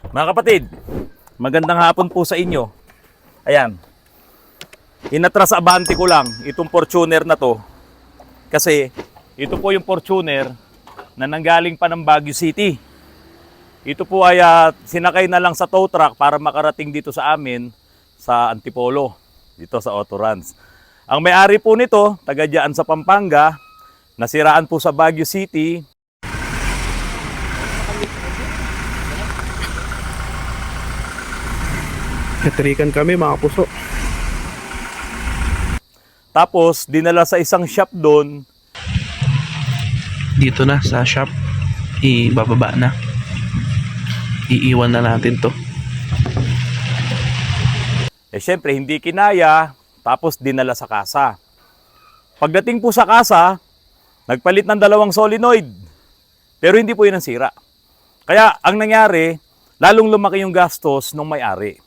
Mga kapatid, magandang hapon po sa inyo. Ayan, inatras abante ko lang itong Fortuner na to. Kasi ito po yung Fortuner na nanggaling pa ng Baguio City. Ito po ay sinakay na lang sa tow truck para makarating dito sa amin sa Antipolo, dito sa Autorans. Ang may-ari po nito, taga dyan sa Pampanga, nasiraan po sa Baguio City. Natrikan kami mga puso. Tapos dinala sa isang shop doon. Dito na sa shop, ibababa na. Iiwan na natin to. Syempre, hindi kinaya, tapos dinala sa kasa. Pagdating po sa kasa, nagpalit ng 2 solenoid. Pero hindi po yun ang sira. Kaya, ang nangyari, lalong lumaki yung gastos ng may-ari.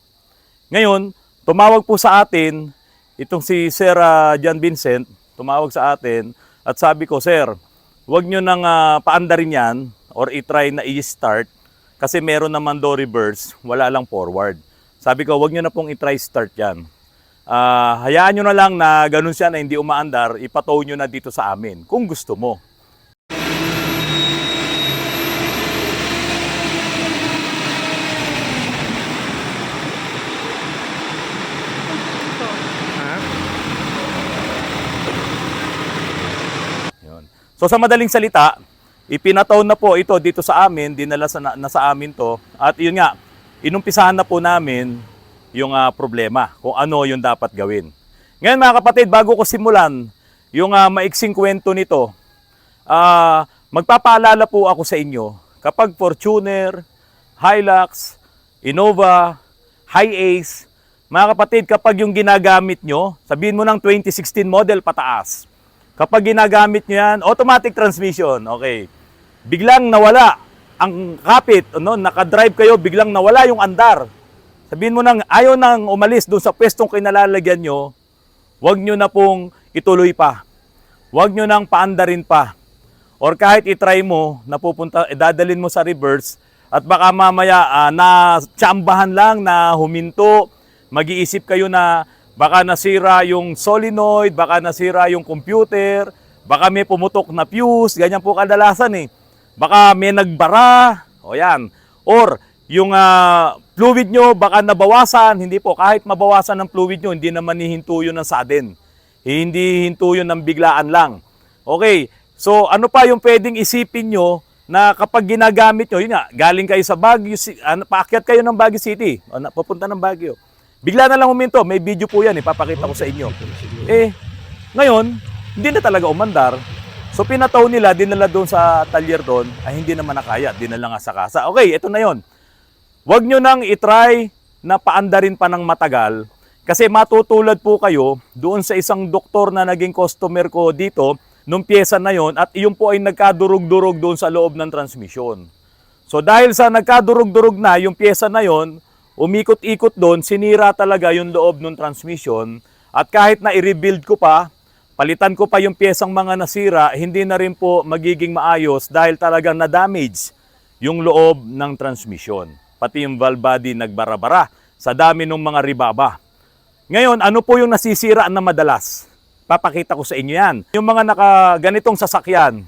Ngayon, tumawag po sa atin, itong si Sir John Vincent, tumawag sa atin, at sabi ko, Sir, huwag nyo nang paandarin yan, or i-try na i-start, kasi meron naman do reverse, wala lang forward. Sabi ko, wag nyo na pong i-try start yan. Hayaan nyo na lang na ganun siya na hindi umaandar, ipatow nyo na dito sa amin, kung gusto mo. Yun. So sa madaling salita, ipinataw na po ito dito sa amin, dinala na sa amin to. At yun nga, inumpisahan na po namin yung problema, kung ano yung dapat gawin. Ngayon mga kapatid, bago ko simulan yung maiksing kwento nito, magpapaalala po ako sa inyo, kapag Fortuner, Hilux, Innova, Hi-Ace, mga kapatid, kapag yung ginagamit nyo, sabihin mo ng 2016 model pataas, kapag ginagamit nyo yan, automatic transmission, okay, biglang nawala ang kapit, no, nakadrive kayo, biglang nawala yung andar. Sabihin mo nang ayaw nang umalis doon sa pwestong kinalalagyan nyo, huwag nyo na pong ituloy pa. Huwag nyo nang paandarin pa. Or kahit itry mo, dadalin mo sa reverse, at baka mamaya na tsambahan lang, na huminto, mag-iisip kayo na baka nasira yung solenoid, baka nasira yung computer, baka may pumutok na fuse, ganyan po kadalasan eh. Baka may nagbara, o yan. Or yung fluid nyo baka nabawasan, hindi po, kahit mabawasan ng fluid nyo, hindi naman hihinto yun ng sudden. Hindi hinto yun ng biglaan lang. Okay, so ano pa yung pwedeng isipin nyo na kapag ginagamit nyo, yun nga, galing kayo sa Baguio, paakyat kayo ng Baguio City, papunta ng Baguio. Bigla na lang huminto, may video po yan, ipapakita ko sa inyo. Ngayon, hindi na talaga umandar. So pinataw nila, dinala doon sa talyer doon, ay hindi naman nakaya, dinala nga sa kasa. Okay, ito na yon. Huwag nyo nang itry na paandarin pa ng matagal, kasi matutulad po kayo doon sa isang doktor na naging customer ko dito, nung pyesa na yon, at iyon po ay nagkadurog-durog doon sa loob ng transmission. So dahil sa nagkadurog-durog na yung pyesa na yon, umikot-ikot doon, sinira talaga yung loob ng transmission, at kahit na i-rebuild ko pa, palitan ko pa yung piyesang mga nasira, hindi na rin po magiging maayos dahil talagang na-damage yung loob ng transmission. Pati yung valve body nagbara-bara sa dami ng mga ribaba. Ngayon, ano po yung nasisira na madalas? Papakita ko sa inyo yan. Yung mga ganitong sasakyan,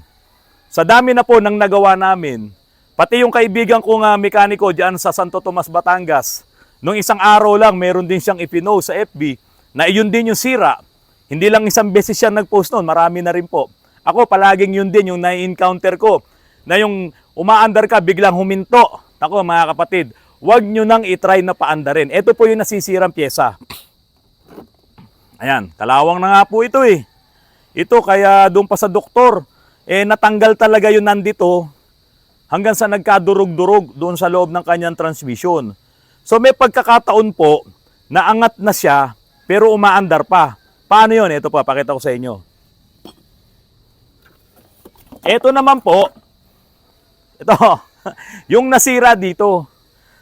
sa dami na po ng nagawa namin, pati yung kaibigan kong mekaniko dyan sa Santo Tomas, Batangas, nung isang araw lang, meron din siyang ipino sa FB na iyon din yung sira. Hindi lang isang beses siya nag-post noon, marami na rin po. Ako, palaging yun din yung na-encounter ko, na yung umaandar ka, biglang huminto. Ako, mga kapatid, huwag nyo nang itry na paandarin. Ito po yung nasisirang pyesa. Ayan, kalawang na nga po ito eh. Ito, kaya doon pa sa doktor, natanggal talaga yun nandito, hanggang sa nagkadurog-durog doon sa loob ng kanyang transmission. So may pagkakataon po, naangat na siya, pero umaandar pa. Paano yun? Ito po, pakita ko sa inyo. Ito naman po, ito, yung nasira dito.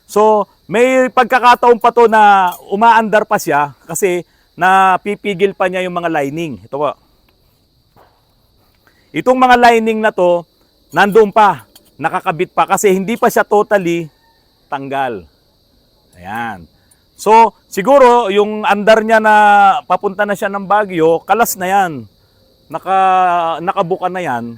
So, may pagkakataon pa to na umaandar pa siya kasi napipigil pa niya yung mga lining. Ito po. Itong mga lining na to, nandoon pa, nakakabit pa kasi hindi pa siya totally tanggal. Ayan. So, siguro, yung andar niya na papunta na siya ng Baguio, kalas na yan. Nakabuka na yan.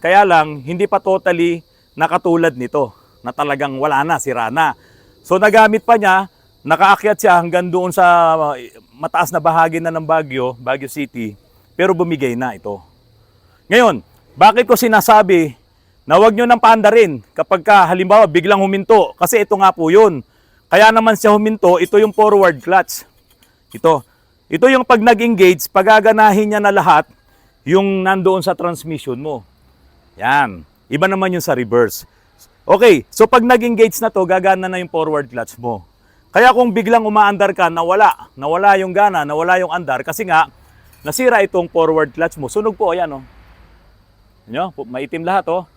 Kaya lang, hindi pa totally nakatulad nito, na talagang wala na, sira na. So, nagamit pa niya, nakaakyat siya hanggang doon sa mataas na bahagi na ng Baguio, Baguio City, pero bumigay na ito. Ngayon, bakit ko sinasabi na huwag nyo nang paandarin kapag halimbawa biglang huminto? Kasi ito nga po yun. Kaya naman siya huminto, ito yung forward clutch. Ito yung pag nag-engage, pagaganahin niya na lahat yung nandoon sa transmission mo. Yan. Iba naman yung sa reverse. Okay, so pag nag-engage na to, gagana na yung forward clutch mo. Kaya kung biglang umaandar ka, nawala yung gana, nawala yung andar, kasi nga, nasira itong forward clutch mo. Sunog po, ayan o. Nyo, maitim lahat o.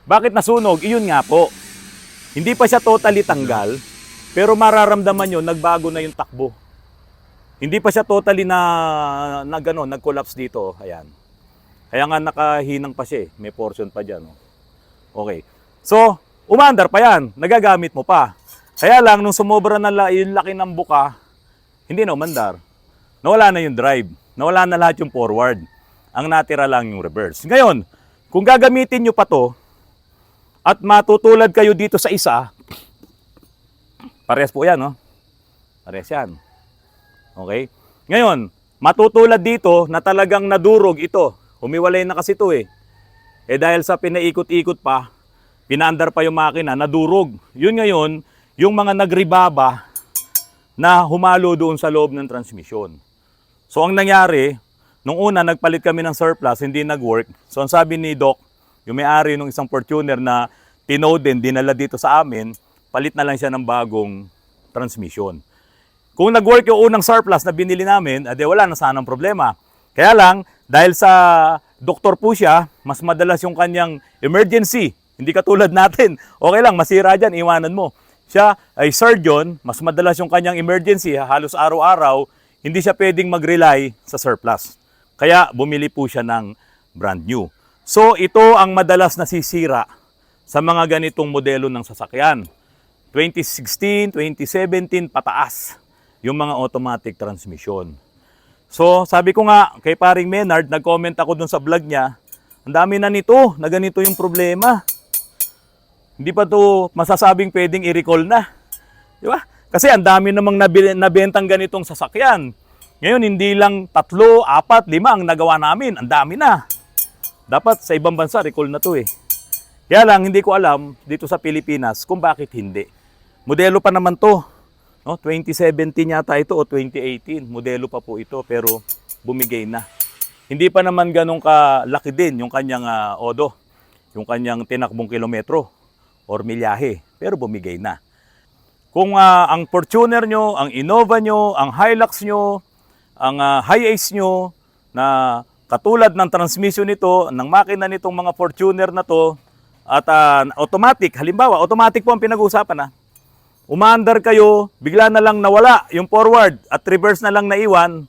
Bakit nasunog? Iyon nga po. Hindi pa siya totally tanggal, pero mararamdaman nyo, nagbago na yung takbo. Hindi pa siya totally nag-collapse dito. Ayan. Kaya nga nakahinang pa siya eh. May portion pa dyan. Okay. So, umaandar pa yan. Nagagamit mo pa. Kaya lang, nung sumobra na yung laki ng buka, hindi na umandar. Nawala na yung drive. Nawala na lahat yung forward. Ang natira lang yung reverse. Ngayon, kung gagamitin nyo pa to, at matutulad kayo dito sa isa, parehas po yan, no? Parehas yan. Okay? Ngayon, matutulad dito na talagang nadurog ito. Humiwalay na kasi ito eh. Eh dahil sa pinaikot-ikot pa, pinaandar pa yung makina, nadurog. Yun ngayon, yung mga nagribaba na humalo doon sa loob ng transmission. So ang nangyari, nung una nagpalit kami ng surplus, hindi nag-work. So ang sabi ni Doc, yung may-ari ng isang Fortuner na tinowed din, dinala dito sa amin, palit na lang siya ng bagong transmission. Kung nag-work yung unang surplus na binili namin, ade wala na sanang problema. Kaya lang, dahil sa doktor po siya, mas madalas yung kanyang emergency. Hindi katulad natin. Okay lang, masira dyan, iwanan mo. Siya ay surgeon, mas madalas yung kanyang emergency, halos araw-araw, hindi siya pwedeng mag-rely sa surplus. Kaya bumili po siya ng brand new. So ito ang madalas nasisira sa mga ganitong modelo ng sasakyan. 2016, 2017, pataas yung mga automatic transmission. So sabi ko nga kay paring Menard, nag-comment ako dun sa vlog niya, ang dami na nito, na ganito yung problema. Hindi pa to masasabing pwedeng i-recall na. Di ba? Kasi ang dami namang nabentang ganitong sasakyan. Ngayon, hindi lang 3, 4, 5 ang nagawa namin. Ang dami na. Dapat sa ibang bansa, recall na to eh. Kaya lang, hindi ko alam dito sa Pilipinas kung bakit hindi. Modelo pa naman to. No? 2017 yata ito o 2018. Modelo pa po ito pero bumigay na. Hindi pa naman ganun kalaki din yung kanyang odo. Yung kanyang tinakbong kilometro or milyahe. Pero bumigay na. Kung ang Fortuner nyo, ang Innova nyo, ang Hilux nyo, ang Hi-Ace nyo na katulad ng transmission nito, ng makina nitong mga Fortuner na to, at automatic, halimbawa, automatic po ang pinag-uusapan umaandar kayo, bigla na lang nawala yung forward at reverse na lang naiwan,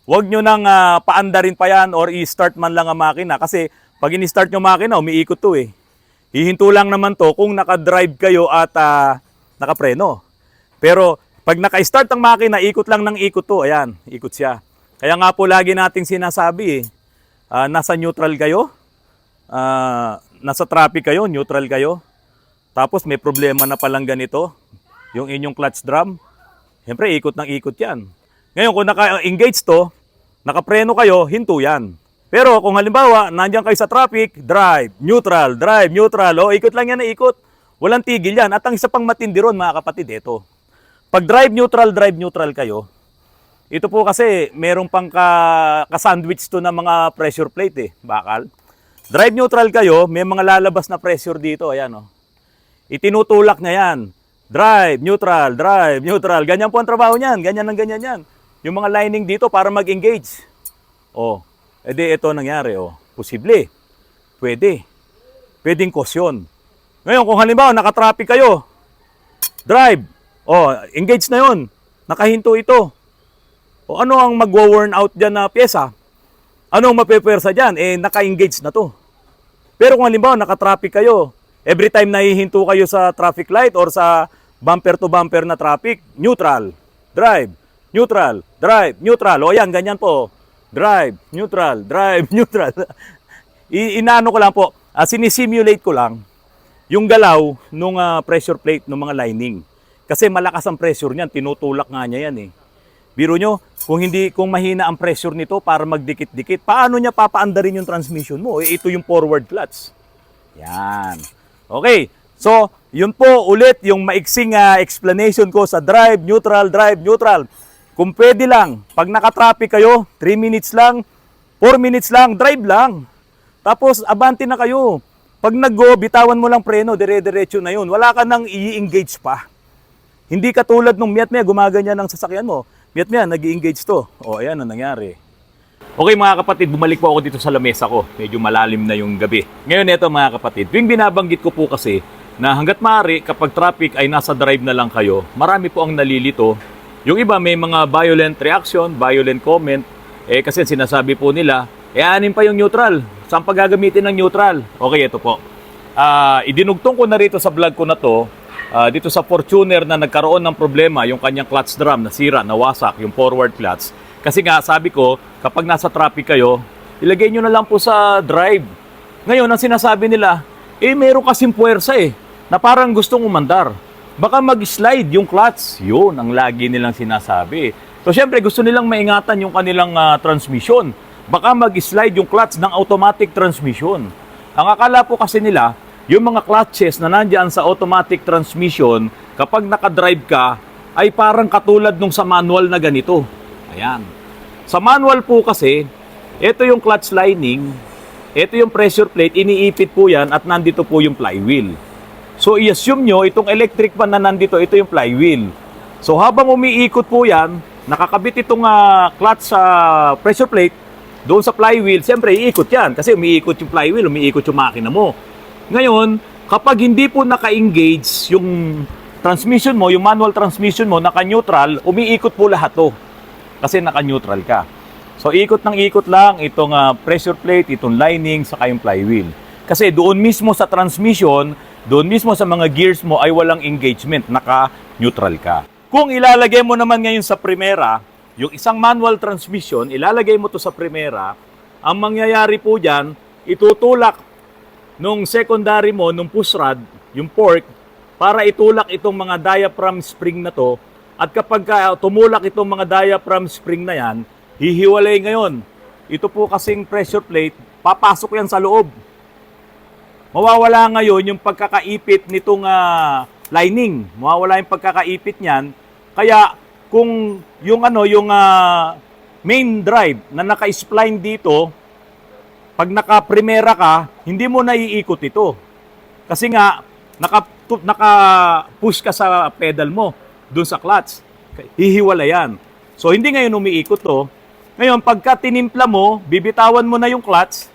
huwag nyo nang paandarin pa yan or i-start man lang ang makina. Kasi pag in-start nyo makina, umiikot to eh. Hihinto lang naman to kung naka-drive kayo at nakapreno. Pero pag naka-start ang makina, ikot lang ng ikot to. Ayan, ikot siya. Kaya nga po lagi nating sinasabi nasa neutral kayo, nasa traffic kayo, neutral kayo. Tapos may problema na palang ganito, yung inyong clutch drum. Siyempre, ikot ng ikot yan. Ngayon, kung naka-engage to, nakapreno kayo, hinto yan. Pero kung halimbawa, nandiyan kayo sa traffic, drive, neutral, o ikot lang yan na ikot. Walang tigil yan. At ang isa pang matindi ron, mga kapatid, ito. Pag drive neutral kayo, ito po kasi merong pang kasandwich to na mga pressure plate eh, bakal. Drive neutral kayo, may mga lalabas na pressure dito, ayan oh. Itinutulak na yan. Drive neutral. Ganyan po ang trabaho niyan, ganyan yan. Yung mga lining dito para mag-engage. Oh, edi ito nangyari oh. Posible. Pwedeng caution. Ngayon kung halimbawa naka-traffic kayo, drive. Oh, engage na yon. Nakahinto ito. O ano ang magwo-worn out dyan na pyesa? Ano ang mapepwersa dyan? Eh, naka-engage na to. Pero kung halimbawa naka-traffic kayo, every time nahihinto kayo sa traffic light or sa bumper to bumper na traffic, neutral, drive, neutral, drive, neutral. O yan, ganyan po. Drive, neutral, drive, neutral. Inaano ko lang po, sinisimulate ko lang yung galaw ng pressure plate ng mga lining. Kasi malakas ang pressure niyan, tinutulak nga niya yan eh. Biro nyo, kung mahina ang pressure nito para magdikit-dikit, paano niya papaandarin yung transmission mo? Ito yung forward clutch. Yan. Okay, so yun po ulit yung maiksing explanation ko sa drive, neutral, drive, neutral. Kung pwede lang, pag nakatraffic kayo, 3 minutes lang, 4 minutes lang, drive lang. Tapos, abante na kayo. Pag nag-go, bitawan mo lang preno, dire-diretso na yun. Wala ka nang i-engage pa. Hindi katulad nung miyat-maya, gumaganyan ng sasakyan mo. Miyat-maya, nag-i-engage to. O, ayan ang nangyari. Okay mga kapatid, bumalik po ako dito sa lamesa ko. Medyo malalim na yung gabi. Ngayon ito mga kapatid, tuwing binabanggit ko po kasi na hanggat maaari kapag traffic ay nasa drive na lang kayo, marami po ang nalilito. Yung iba may mga violent reaction, violent comment. Kasi sinasabi po nila, anin pa yung neutral. Saan pa gagamitin ng neutral? Okay, ito po. Idinugtong ko na rito sa vlog ko na to, dito sa Fortuner na nagkaroon ng problema, yung kanyang clutch drum nasira, nawasak, yung forward clutch. Kasi nga, sabi ko, kapag nasa traffic kayo, ilagay nyo na lang po sa drive. Ngayon, ang sinasabi nila, meron kasing puwersa na parang gustong umandar. Baka mag-slide yung clutch. Yun, ang lagi nilang sinasabi. So, syempre, gusto nilang maingatan yung kanilang transmission. Baka mag-slide yung clutch ng automatic transmission. Ang akala po kasi nila, yung mga clutches na nandyan sa automatic transmission, kapag nakadrive ka, ay parang katulad nung sa manual na ganito. Ayan. Sa manual po kasi, ito yung clutch lining, ito yung pressure plate, iniipit po yan at nandito po yung flywheel. So, i-assume nyo, itong electric fan na nandito, ito yung flywheel. So, habang umiikot po yan, nakakabit itong clutch sa pressure plate, doon sa flywheel, siyempre iikot yan kasi umiikot yung flywheel, umiikot yung makina mo. Ngayon, kapag hindi po naka-engage yung transmission mo, yung manual transmission mo, naka-neutral, umiikot po lahat to. Kasi naka-neutral ka. So, ikot ng ikot lang itong pressure plate, itong lining, saka yung flywheel. Kasi doon mismo sa transmission, doon mismo sa mga gears mo ay walang engagement, naka-neutral ka. Kung ilalagay mo naman ngayon sa Primera, yung isang manual transmission, ilalagay mo to sa Primera, ang mangyayari po dyan, itutulak nung secondary mo, nung push rod, yung fork, para itulak itong mga diaphragm spring na to, at kapag tumulak itong mga diaphragm spring na yan, hihiwalay ngayon. Ito po kasing pressure plate, papasok yan sa loob. Mawawala ngayon yung pagkakaipit nitong lining. Mawawala yung pagkakaipit niyan. Kaya kung yung main drive na naka-spline dito, pag naka-primera ka, hindi mo naiikot ito. Kasi nga naka-push ka sa pedal mo doon sa clutch. Hihiwala yan. So hindi ngayon umiikot to. Ngayon pagka tinimpla mo, bibitawan mo na yung clutch.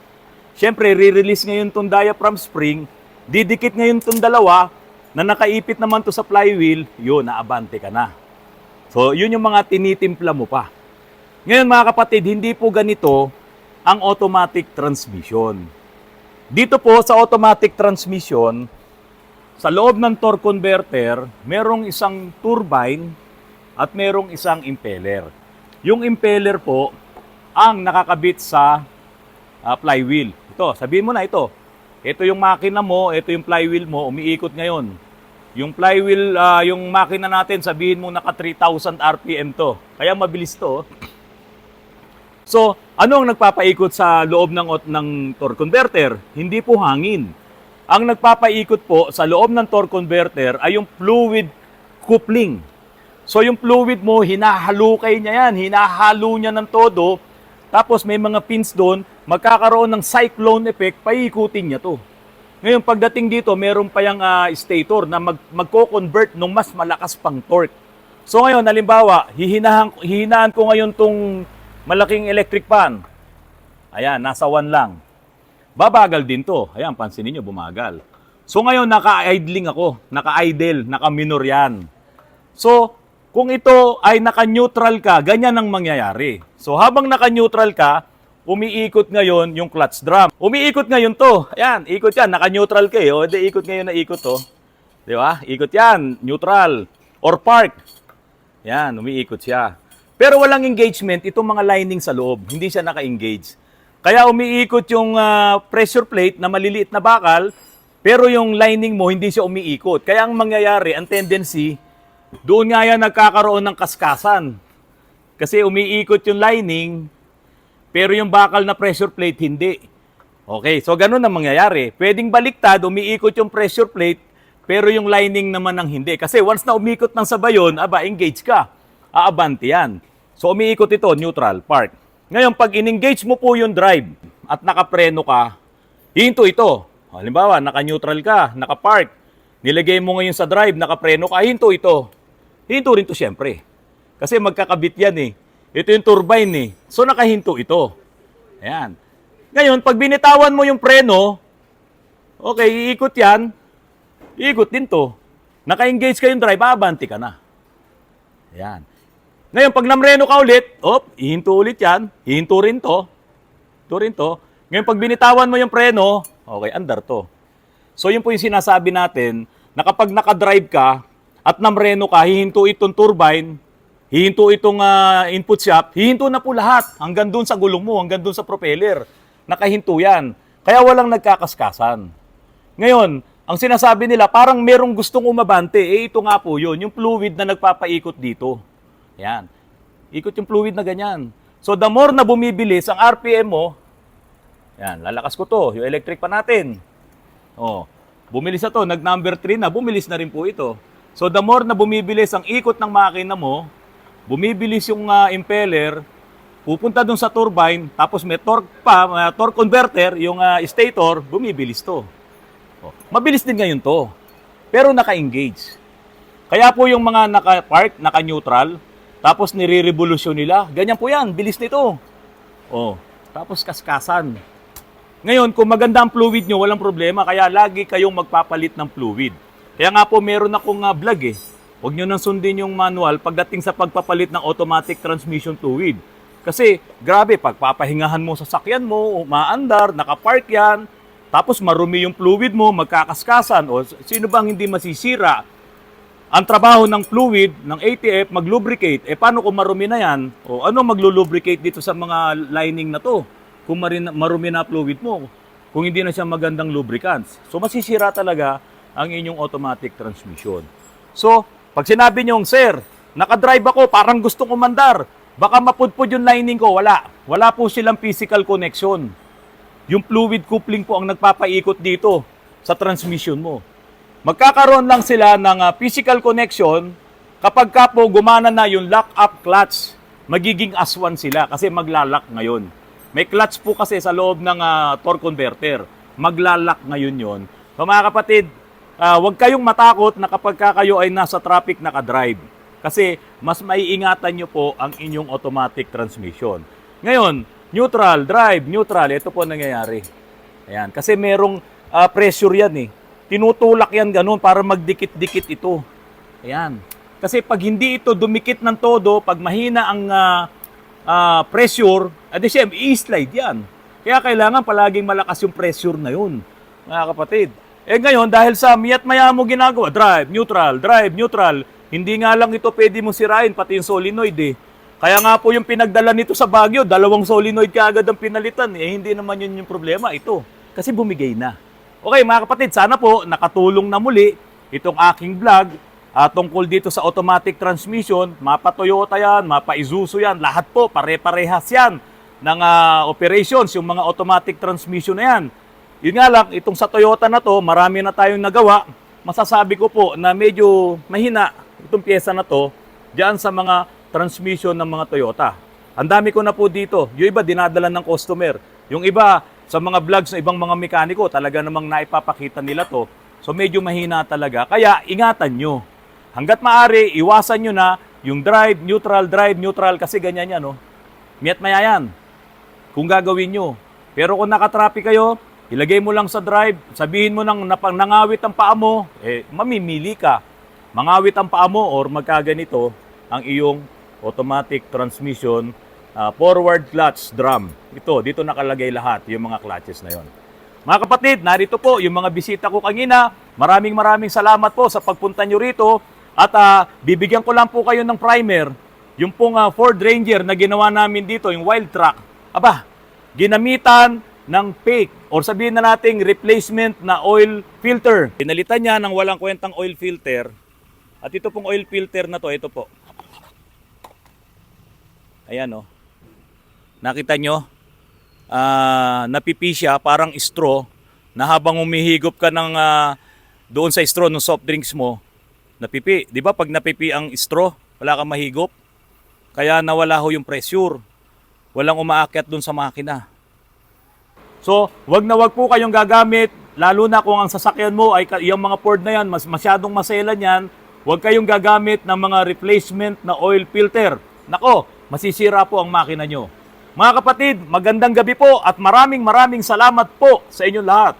Syempre re-release ngayon tong diaphragm spring, didikit ngayon tong dalawa na nakaipit naman to sa flywheel, yun, naabante ka na. So, yun yung mga tinitimpla mo pa. Ngayon mga kapatid, hindi po ganito ang automatic transmission. Dito po sa automatic transmission, sa loob ng torque converter, merong isang turbine at merong isang impeller. Yung impeller po ang nakakabit sa flywheel. Ito, sabihin mo na ito. Ito yung makina mo, ito yung flywheel mo, umiikot ngayon. Yung flywheel, yung makina natin, sabihin mo naka 3,000 RPM to. Kaya mabilis to. So, ano ang nagpapaikot sa loob ng torque converter? Hindi po hangin. Ang nagpapaikot po sa loob ng torque converter ay yung fluid coupling. So, yung fluid mo, hinahalukay niya yan. Hinahalo niya ng todo. Tapos may mga pins doon, magkakaroon ng cyclone effect, paikutin niya to. Ngayon, pagdating dito, meron pa yung stator na magko-convert ng mas malakas pang torque. So ngayon, halimbawa, hihinaan ko ngayon tong malaking electric fan. Ayan, nasa 1 lang. Babagal din to. Ayan, pansinin nyo, bumagal. So ngayon, naka-idling ako. Naka-idle, naka-minor yan. So, kung ito ay naka-neutral ka, ganyan ang mangyayari. So habang naka-neutral ka, umiikot ngayon yung clutch drum. Umiikot ngayon to. Ayan, ikot yan. Naka-neutral ka eh. O, ikot ngayon na ikot to. Di ba? Ikot yan, neutral, or park. Yan, umiikot siya. Pero walang engagement itong mga lining sa loob. Hindi siya naka-engage. Kaya umiikot yung pressure plate na maliliit na bakal, pero yung lining mo hindi siya umiikot. Kaya ang mangyayari, ang tendency, doon nga yan nagkakaroon ng kaskasan. Kasi umiikot yung lining, pero yung bakal na pressure plate hindi. Okay, so ganun ang mangyayari. Pwedeng baliktad, umiikot yung pressure plate, pero yung lining naman ang hindi. Kasi once na umikot ng sabay yun, engage ka. Aabante yan. So umiikot ito, neutral, park. Ngayon, pag in-engage mo po yung drive at nakapreno ka, hinto ito. Halimbawa, naka-neutral ka, naka-park. Nilagay mo ngayon sa drive, nakapreno ka, hinto ito. Hinto rin to siyempre. Kasi magkakabit yan eh. Ito yung turbine eh. So nakahinto ito. Ayan. Ngayon, pag binitawan mo yung preno, okay, iikot yan, iikot din to. Naka-engage ka yung drive, abanti ka na. Ayan. Ngayon, pag namreno ka ulit, ihinto ulit yan, ihinto rin to. Ito rin to. Ngayon, pag binitawan mo yung preno, okay, andar to. So, yun po yung sinasabi natin, na kapag nakadrive ka, at namreno ka, hihinto itong turbine, hihinto itong input shaft, hihinto na po lahat, hanggang dun sa gulong mo, hanggang dun sa propeller. Nakahinto yan. Kaya walang nagkakaskasan. Ngayon, ang sinasabi nila, parang merong gustong umabante. Ito nga po yun, yung fluid na nagpapaikot dito. Yan. Ikot yung fluid na ganyan. So, the more na bumibilis ang RPM mo, yan, lalakas ko to, yung electric pa natin. Bumilis na to, nag-number 3 na, bumilis na rin po ito. So, the more na bumibilis ang ikot ng makina mo, bumibilis yung impeller, pupunta dun sa turbine, tapos may torque pa, torque converter, yung stator, bumibilis to. Mabilis din ngayon to, pero naka-engage. Kaya po yung mga naka-park, naka-neutral, tapos nire-revolusyon nila, ganyan po yan, bilis nito. Tapos kaskasan. Ngayon, kung maganda ang fluid nyo, walang problema, kaya lagi kayong magpapalit ng fluid. Kaya nga po, meron akong vlog eh. Huwag nyo nang sundin yung manual pagdating sa pagpapalit ng automatic transmission fluid. Kasi, grabe, pagpapahingahan mo sa sakyan mo, maandar, nakapark yan, tapos marumi yung fluid mo, magkakaskasan, o sino bang hindi masisira? Ang trabaho ng fluid, ng ATF, mag-lubricate. Paano kung marumi na yan? O ano maglubricate dito sa mga lining na to? Kung marumi na fluid mo, kung hindi na siya magandang lubricants. So masisira talaga ang inyong automatic transmission. So, pag sinabi nyo, sir, nakadrive ako, parang gustong umandar, baka mapudpud yung lining ko, wala. Wala po silang physical connection. Yung fluid coupling po ang nagpapaikot dito sa transmission mo. Magkakaroon lang sila ng physical connection kapag ka po gumana na yung lock-up clutch. Magiging aswan sila kasi maglalak ngayon. May clutch po kasi sa loob ng torque converter. Maglalak ngayon yon. So mga kapatid, huwag kayong matakot na kapag kayo ay nasa traffic nakadrive. Kasi mas maiingatan nyo po ang inyong automatic transmission. Ngayon, neutral, drive, neutral, ito po nangyayari. Ayan, kasi merong pressure yan eh. Tinutulak yan ganun para magdikit-dikit ito. Ayan. Kasi pag hindi ito dumikit ng todo, pag mahina ang pressure, siyempre, i-slide yan. Kaya kailangan palaging malakas yung pressure na yun, mga kapatid. Ngayon, dahil sa miyat maya mo ginagawa, drive, neutral, hindi nga lang ito pwede mo sirain, pati yung solenoid eh. Kaya nga po yung pinagdala nito sa Baguio, 2 solenoid kaagad ang pinalitan. Hindi naman yun yung problema, ito. Kasi bumigay na. Okay mga kapatid, sana po nakatulong na muli itong aking vlog tungkol dito sa automatic transmission. Mapa Toyota yan, mapa Isuzu yan, lahat po pare-parehas yan ng operations, yung mga automatic transmission na yan. Yun nga lang, itong sa Toyota na to, marami na tayong nagawa. Masasabi ko po na medyo mahina itong pyesa na to diyan sa mga transmission ng mga Toyota. Ang dami ko na po dito. Yung iba dinadala ng customer. Yung iba sa mga vlogs ng ibang mga mekaniko, talaga namang naipapakita nila to. So medyo mahina talaga. Kaya ingatan nyo. Hanggat maaari, iwasan nyo na yung drive, neutral, kasi ganyan yan. Miyat maya yan. Kung gagawin nyo. Pero kung nakatraffic kayo, ilagay mo lang sa drive, sabihin mo nang nangawit ang paa mo, mamimili ka. Mangawit ang paa mo or magkaganito ang iyong automatic transmission forward clutch drum. Dito nakalagay lahat yung mga clutches na yon. Mga kapatid, narito po yung mga bisita ko kanina. Maraming salamat po sa pagpunta nyo rito at bibigyan ko lang po kayo ng primer. Yung pong Ford Ranger na ginawa namin dito, yung wild track. Aba, ginamitan ng fake or sabihin na nating replacement na oil filter. Pinalitan niya ng walang kwentang oil filter. At ito pong oil filter na to, ito po. Ayan o. Nakita nyo? Napipi siya, parang straw, na habang umihigop ka ng doon sa straw ng soft drinks mo, napipi. Di ba pag napipi ang straw, wala kang mahigop? Kaya nawala ho yung pressure. Walang umaakyat doon sa makina. So, wag na wag po kayong gagamit, lalo na kung ang sasakyan mo ay yung mga Ford na yan, masyadong maselan yan, wag kayong gagamit ng mga replacement na oil filter. Nako, masisira po ang makina nyo. Mga kapatid, magandang gabi po at maraming salamat po sa inyong lahat.